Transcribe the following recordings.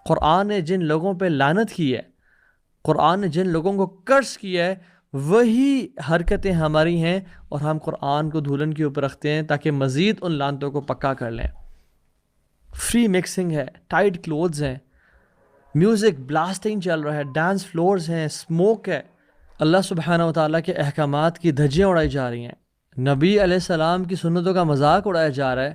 قرآن نے جن لوگوں پہ لعنت کی ہے، قرآن نے جن لوگوں کو کرس کیا ہے، وہی حرکتیں ہماری ہیں، اور ہم قرآن کو دھولن کے اوپر رکھتے ہیں تاکہ مزید ان لعنتوں کو پکا کر لیں۔ فری مکسنگ ہے، ٹائٹ کلوتھز ہیں، میوزک بلاسٹنگ چل رہا ہے، ڈانس فلورز ہیں، اسموک ہے، اللہ سبحانہ و تعالیٰ کے احکامات کی دھجیاں اڑائی جا رہی ہیں، نبی علیہ السلام کی سنتوں کا مذاق اڑایا جا رہا ہے،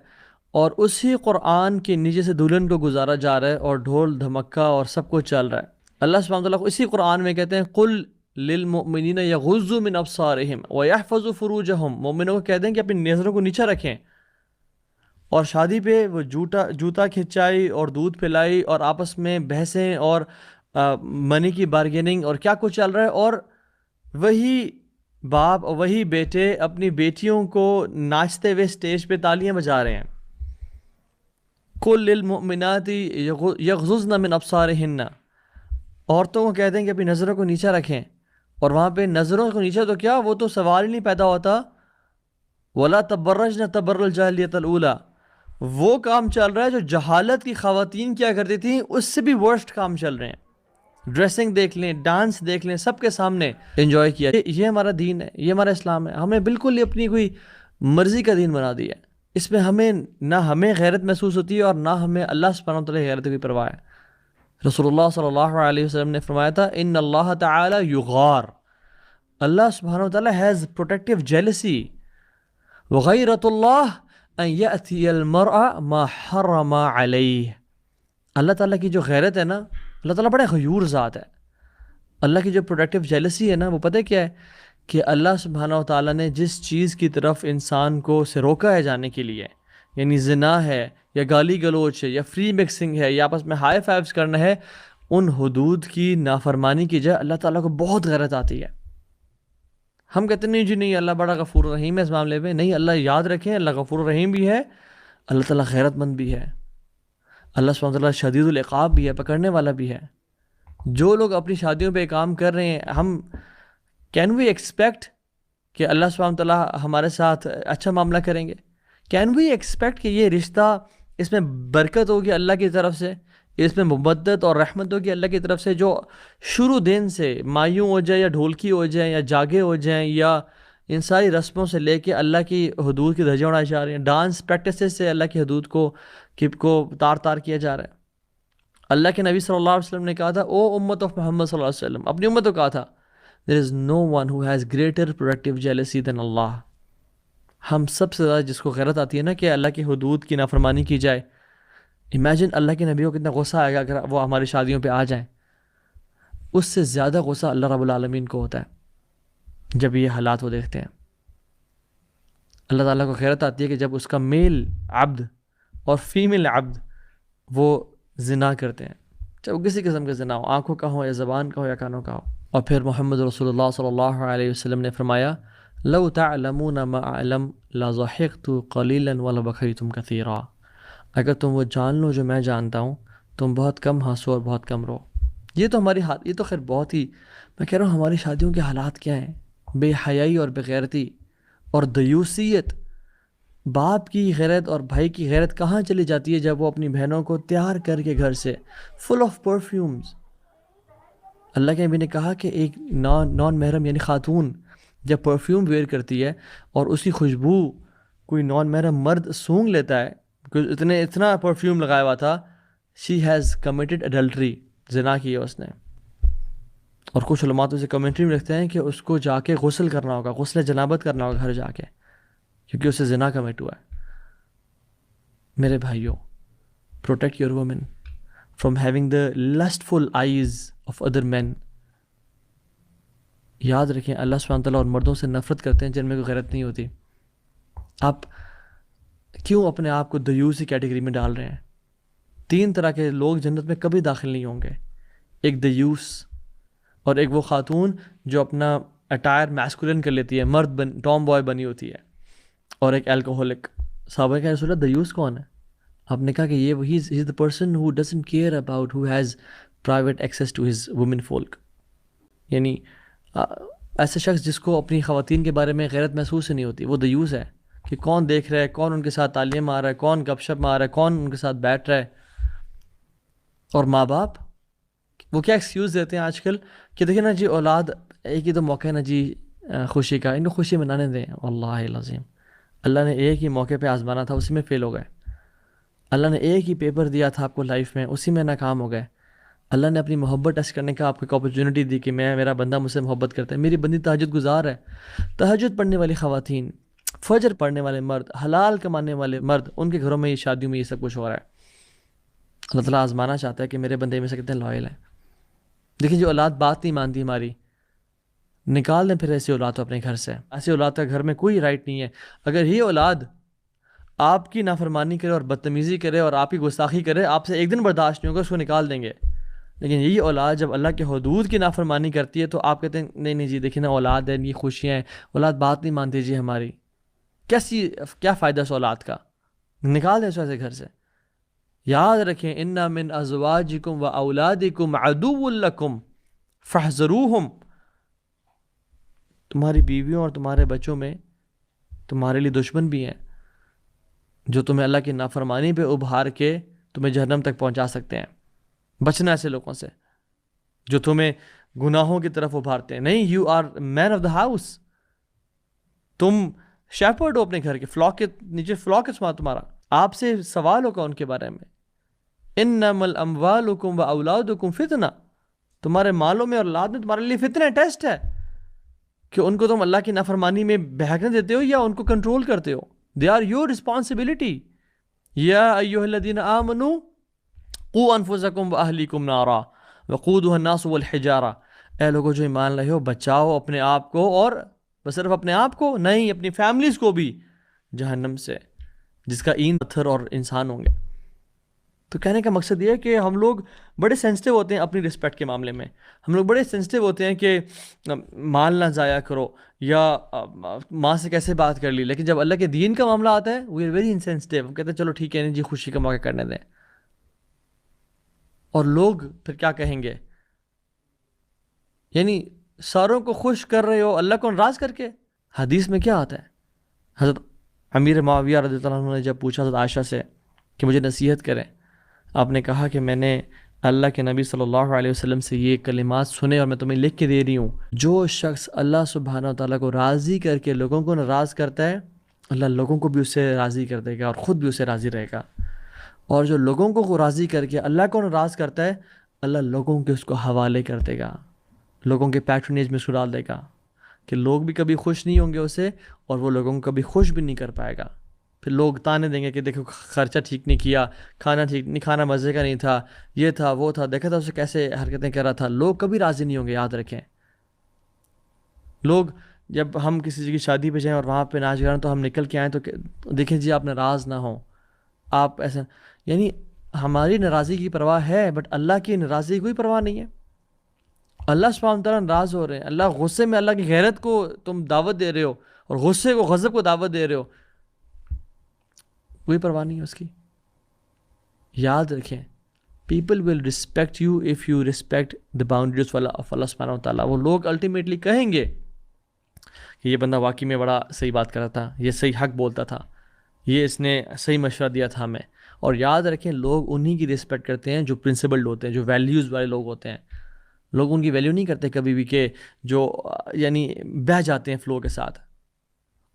اور اسی قرآن کے نیچے سے دلہن کو گزارا جا رہا ہے، اور ڈھول دھمکا اور سب کچھ چل رہا ہے۔ اللہ سبحانہ وتعالیٰ کو اسی قرآن میں کہتے ہیں قل للمؤمنین یغضوا من ابصارہم ویحفظوا فروجہم، مومنوں کو کہتے ہیں کہ اپنی نظروں کو نیچا رکھیں، اور شادی پہ وہ جوتا کھنچائی اور دودھ پلائی اور آپس میں بحثیں اور منی کی بارگیننگ اور کیا کچھ چل رہا ہے، اور وہی باپ اور وہی بیٹے اپنی بیٹیوں کو ناچتے ہوئے سٹیج پہ تالیاں بجا رہے ہیں۔ قل للمؤمنات یغضضن من ابصارہن، عورتوں کو کہتے ہیں کہ اپنی نظروں کو نیچا رکھیں، اور وہاں پہ نظروں کو نیچا تو کیا، وہ تو سوال ہی نہیں پیدا ہوتا۔ وَلَا تَبَرَّجْنَ تَبَرُّجَ الْجَاهِلِيَّةِ الْأُولَىٰ، وہ کام چل رہا ہے جو جہالت کی خواتین کیا کرتی تھیں، اس سے بھی ورسٹ کام چل رہے ہیں۔ ڈریسنگ دیکھ لیں، ڈانس دیکھ لیں، سب کے سامنے انجوائے کیا۔ یہ ہمارا دین ہے، یہ ہمارا اسلام ہے، ہمیں بالکل ہی اپنی کوئی مرضی کا دین بنا دیا ہے۔ اس میں نہ ہمیں غیرت محسوس ہوتی ہے، اور نہ ہمیں اللہ سبحانہ وتعالی کی غیرت کی پرواہ ہے۔ رسول اللہ صلی اللہ علیہ وسلم نے فرمایا تھا ان اللہ تعالی یغار، اللہ سبحانہ وتعالی ہیز پروٹیکٹیو جیلسی، وغیرت اللہ ان یأتی المرء ما حرم علیہ، اللہ تعالیٰ کی جو غیرت ہے نا، اللہ تعالیٰ بڑے غیور ذات ہے۔ اللہ کی جو پروٹیکٹیو جیلسی ہے نا، وہ پتہ کیا ہے کہ اللہ سبحانہ وتعالیٰ نے جس چیز کی طرف انسان کو سے روکا ہے جانے کے لیے، یعنی زنا ہے یا گالی گلوچ ہے یا فری مکسنگ ہے یا آپس میں ہائی فائیوز کرنا ہے، ان حدود کی نافرمانی کی جائے اللہ تعالیٰ کو بہت غیرت آتی ہے۔ ہم کہتے ہیں نہیں جی نہیں، اللہ بڑا غفور رحیم ہے اس معاملے میں، نہیں، اللہ یاد رکھیں اللہ غفور رحیم بھی ہے، اللہ تعالیٰ غیرت مند بھی ہے، اللہ سبحانہ وتعالیٰ شدید العقاب بھی ہے، پکڑنے والا بھی ہے۔ جو لوگ اپنی شادیوں پہ کام کر رہے ہیں، ہم کین وی ایکسپیکٹ کہ اللہ سبحانہ وتعالیٰ ہمارے ساتھ اچھا معاملہ کریں گے؟ کین وی ایکسپیکٹ کہ یہ رشتہ اس میں برکت ہوگی اللہ کی طرف سے، اس میں مبدت اور رحمت ہوگی اللہ کی طرف سے، جو شروع دن سے مایوں ہو جائے یا ڈھولکی ہو جائیں یا جاگے ہو جائیں یا ان ساری رسموں سے لے کے اللہ کی حدود کی دھجیاں اڑائی جا رہی ہیں، ڈانس پریکٹسز سے اللہ کی حدود کو تار تار کیا جا رہا ہے۔ اللہ کے نبی صلی اللہ علیہ وسلم نے کہا تھا او امت آف محمد صلی اللہ علیہ وسلم، اپنی امت کو کہا تھا there is no one who has greater protective jealousy than Allah۔ ہم سب سے زیادہ جس کو غیرت آتی ہے نا کہ اللہ کی حدود کی نافرمانی کی جائے، امیجن اللہ کے نبی کو کتنا غصہ آئے گا اگر وہ ہماری شادیوں پہ آ جائیں، اس سے زیادہ غصہ اللہ رب العالمین کو ہوتا ہے جب یہ حالات وہ دیکھتے ہیں۔ اللہ تعالیٰ کو غیرت آتی ہے کہ جب اس کا میل عبد اور فیمیل عبد وہ زنا کرتے ہیں، چاہے وہ کسی قسم کا زنا ہو، آنکھوں کا ہو یا زبان کا ہو یا کانوں کا ہو۔ اور پھر محمد رسول اللہ صلی اللہ علیہ وسلم نے فرمایا لو تعلمون ما اعلم لضحكت قليلا ولبكيتم كثيرا، اگر تم وہ جان لو جو میں جانتا ہوں، تم بہت کم ہنسو اور بہت کم رو۔ یہ تو ہماری یہ تو خیر بہت ہی، میں کہہ رہا ہوں ہماری شادیوں کے حالات کیا ہیں، بے حیائی اور بے غیرتی اور دیوسیت۔ باپ کی غیرت اور بھائی کی غیرت کہاں چلی جاتی ہے جب وہ اپنی بہنوں کو تیار کر کے گھر سے فل آف پرفیومز، اللہ کے نبی نے کہا کہ ایک نان محرم یعنی خاتون جب پرفیوم ویئر کرتی ہے اور اسی خوشبو کوئی نان محرم مرد سونگھ لیتا ہے، اتنا پرفیوم لگایا ہوا تھا، شی ہیز کمیٹڈ اڈلٹری، زنا کیا اس نے۔ اور کچھ علماء تو اسے کمنٹری میں لکھتے ہیں کہ اس کو جا کے غسل کرنا ہوگا، غسل جنابت کرنا ہوگا گھر جا کے، کیونکہ اسے زنا کمٹ ہوا ہے۔ میرے بھائیوں، protect your women from having the lustful eyes of other men. یاد رکھیں اللہ سبحانہ تعالیٰ اور مردوں سے نفرت کرتے ہیں جن میں کوئی غیرت نہیں ہوتی۔ آپ کیوں اپنے آپ کو دیوسی کیٹیگری میں ڈال رہے ہیں؟ 3 طرح کے لوگ جنت میں کبھی داخل نہیں ہوں گے، ایک دیوس، اور ایک وہ خاتون جو اپنا اٹائر میسکولن کر لیتی ہے، مرد ٹام بوائے بنی ہوتی ہے، اور ایک الکوہولک۔ صحابہ کہ رسول اللہ دیوس کون ہے؟ آپ نے کہا کہ یہ وہی is the person who doesn't care about, who has private access to his women folk, یعنی ایسے شخص جس کو اپنی خواتین کے بارے میں غیرت محسوس ہی نہیں ہوتی، وہ دیوس ہے کہ کون دیکھ رہا ہے، کون ان کے ساتھ تالیاں مار رہا ہے، کون گپ شپ مار رہا ہے، کون ان کے ساتھ بیٹھ رہا ہے۔ اور ماں باپ وہ کیا ایکسکیوز دیتے ہیں آج کل کہ دیکھیں نا جی اولاد ایک ہی تو موقع ہے نا جی خوشی کا، ان کو خوشی منانے دیں. واللہ العظیم اللہ نے ایک ہی موقع پہ آزمانا تھا، اسی میں فیل ہو گئے. اللہ نے ایک ہی پیپر دیا تھا آپ کو لائف میں، اسی میں ناکام ہو گئے. اللہ نے اپنی محبت ٹیسٹ کرنے کا آپ کو ایک اپرچونٹی دی کہ میرا بندہ مجھ سے محبت کرتا ہے، میری بندی تہجد گزار ہے. تہجد پڑھنے والی خواتین، فجر پڑھنے والے مرد، حلال کمانے والے مرد، ان کے گھروں میں یہ شادیوں میں یہ سب کچھ ہو رہا ہے. اللہ تعالیٰ آزمانا چاہتا ہے کہ میرے بندے میں سے کتنے لائل ہیں. دیکھیں جو اولاد بات نہیں مانتی ہماری، نکال دیں پھر ایسی اولاد کو اپنے گھر سے. ایسی اولاد کا گھر میں کوئی رائٹ نہیں ہے. اگر یہ اولاد آپ کی نافرمانی کرے اور بدتمیزی کرے اور آپ کی گستاخی کرے، آپ سے ایک دن برداشت نہیں ہوگا، اس کو نکال دیں گے. لیکن یہی اولاد جب اللہ کے حدود کی نافرمانی کرتی ہے تو آپ کہتے ہیں نہیں نہیں جی دیکھیں نا اولاد ہے، یہ خوشیاں ہیں، اولاد بات نہیں مانتی جی ہماری. کیا فائدہ اس اولاد کا؟ نکال دیں اس ایسے گھر سے. یاد رکھیں اِنَّ مِنْ أَزْوَاجِكُمْ وَأَوْلَادِكُمْ عَدُوٌّ لَكُمْ فَاحْذَرُوهُمْ. تمہاری بیویوں اور تمہارے بچوں میں تمہارے لیے دشمن بھی ہیں جو تمہیں اللہ کی نافرمانی پہ ابھار کے تمہیں جہنم تک پہنچا سکتے ہیں. بچنا ایسے لوگوں سے جو تمہیں گناہوں کی طرف ابھارتے ہیں. نہیں، you are man of the house, تم شیپرڈ ہو اپنے گھر کے، فلاک کے نیچے فلاک ہے تمہارا. آپ سے سوال ہوگا ان کے بارے میں. انما الاموالکم واولادکم فتنہ، تمہارے مالوں میں اور اولاد میں تمہارے لیے فتنہ، ٹیسٹ ہے کہ ان کو تم اللہ کی نافرمانی میں بہکنے دیتے ہو یا ان کو کنٹرول کرتے ہو. They are your responsibility. یا ایھا الذین آمنوا قوا انفسکم واہلیکم نارا وقودها الناس والحجارہ. اے لوگوں جو ایمان لائے ہو، بچاؤ اپنے آپ کو، اور بس صرف اپنے آپ کو نہیں، اپنی فیملیز کو بھی جہنم سے جس کا ایندھن پتھر اور انسان ہوں گے. تو کہنے کا مقصد یہ ہے کہ ہم لوگ بڑے سینسٹیو ہوتے ہیں اپنی رسپیکٹ کے معاملے میں. ہم لوگ بڑے سینسٹیو ہوتے ہیں کہ مال نہ ضائع کرو یا ماں سے کیسے بات کر لی. لیکن جب اللہ کے دین کا معاملہ آتا ہے وی آر ویری انسینسٹیو. ہم کہتے ہیں چلو ٹھیک ہے نہیں جی خوشی کا موقع کرنے دیں. اور لوگ پھر کیا کہیں گے؟ یعنی ساروں کو خوش کر رہے ہو اللہ کو ناراض کر کے. حدیث میں کیا آتا ہے؟ حضرت امیر معاویہ رضی اللہ عنہ نے جب پوچھا حضرت عائشہ سے کہ مجھے نصیحت کریں، آپ نے کہا کہ میں نے اللہ کے نبی صلی اللہ علیہ وسلم سے یہ کلمات سنے اور میں تمہیں لکھ کے دے رہی ہوں. جو شخص اللہ سبحانہ و تعالیٰ کو راضی کر کے لوگوں کو ناراض کرتا ہے، اللہ لوگوں کو بھی اس سے راضی کر دے گا اور خود بھی اسے راضی رہے گا. اور جو لوگوں کو راضی کر کے اللہ کو ناراض کرتا ہے، اللہ لوگوں کے اس کو حوالے کر دے گا، لوگوں کے پیٹرنیج میں اس کو ڈال دے گا کہ لوگ بھی کبھی خوش نہیں ہوں گے اسے اور وہ لوگوں کو کبھی خوش بھی نہیں کر پائے گا. پھر لوگ تانے دیں گے کہ دیکھو خرچہ ٹھیک نہیں کیا، کھانا ٹھیک نہیں، کھانا مزے کا نہیں تھا، یہ تھا وہ تھا، دیکھا تھا اسے کیسے حرکتیں کر رہا تھا. لوگ کبھی راضی نہیں ہوں گے، یاد رکھیں. لوگ جب ہم کسی کی شادی پہ جائیں اور وہاں پہ ناچ گانا تو ہم نکل کے آئیں تو دیکھیں جی آپ ناراض نہ ہوں، آپ ایسا، یعنی ہماری ناراضی کی پرواہ ہے بٹ اللہ کی ناراضی کی کوئی پرواہ نہیں ہے. اللہ سبحانہ وتعالیٰ ناراض ہو رہے ہیں، اللہ غصے میں، اللہ کی غیرت کو تم دعوت دے رہے ہو اور غصے کو، غضب کو دعوت دے رہے ہو، کوئی پرواہ نہیں ہے اس کی. یاد رکھیں people will respect you if you respect the boundaries of Allah سبحانہ وتعالیٰ. وہ لوگ الٹیمیٹلی کہیں گے کہ یہ بندہ واقعی میں بڑا صحیح بات کر رہا تھا، یہ صحیح حق بولتا تھا، یہ اس نے صحیح مشورہ دیا تھا ہمیں. اور یاد رکھیں لوگ انہی کی رسپیکٹ کرتے ہیں جو پرنسپلڈ ہوتے ہیں، جو ویلیوز والے لوگ ہوتے ہیں. لوگ ان کی ویلیو نہیں کرتے کبھی بھی کہ جو یعنی بہہ جاتے ہیں فلو کے ساتھ.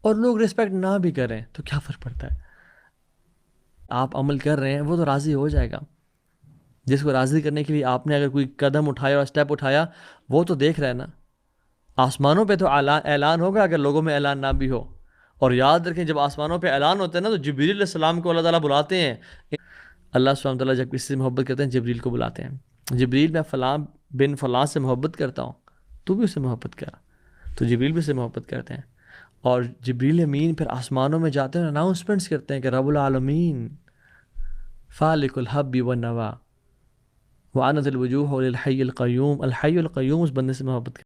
اور لوگ رسپیکٹ نہ بھی کریں تو کیا فرق پڑتا ہے؟ آپ عمل کر رہے ہیں وہ تو راضی ہو جائے گا. جس کو راضی کرنے کے لیے آپ نے اگر کوئی قدم اٹھایا اور اسٹیپ اٹھایا وہ تو دیکھ رہے ہیں نا. آسمانوں پہ تو اعلان ہوگا اگر لوگوں میں اعلان نہ بھی ہو. اور یاد رکھیں جب آسمانوں پہ اعلان ہوتا ہے نا تو جبریل علیہ السلام کو اللہ تعالیٰ بلاتے ہیں. اللہ سبحانہ تعالیٰ جب کسی سے محبت کرتے ہیں جبریل کو بلاتے ہیں، جبریل میں فلاں بن فلاں سے محبت کرتا ہوں، تو بھی اسے محبت کر. تو جبریل بھی اسے محبت کرتے ہیں. اور جبریل امین پھر آسمانوں میں جاتے ہیں، اناؤنسمنٹس کرتے ہیں کہ رب العالمین فالق الحب والنوا وعنت الوجوہ للحی القیوم. الحی القیوم اس بندے سے محبت کرتے ہیں.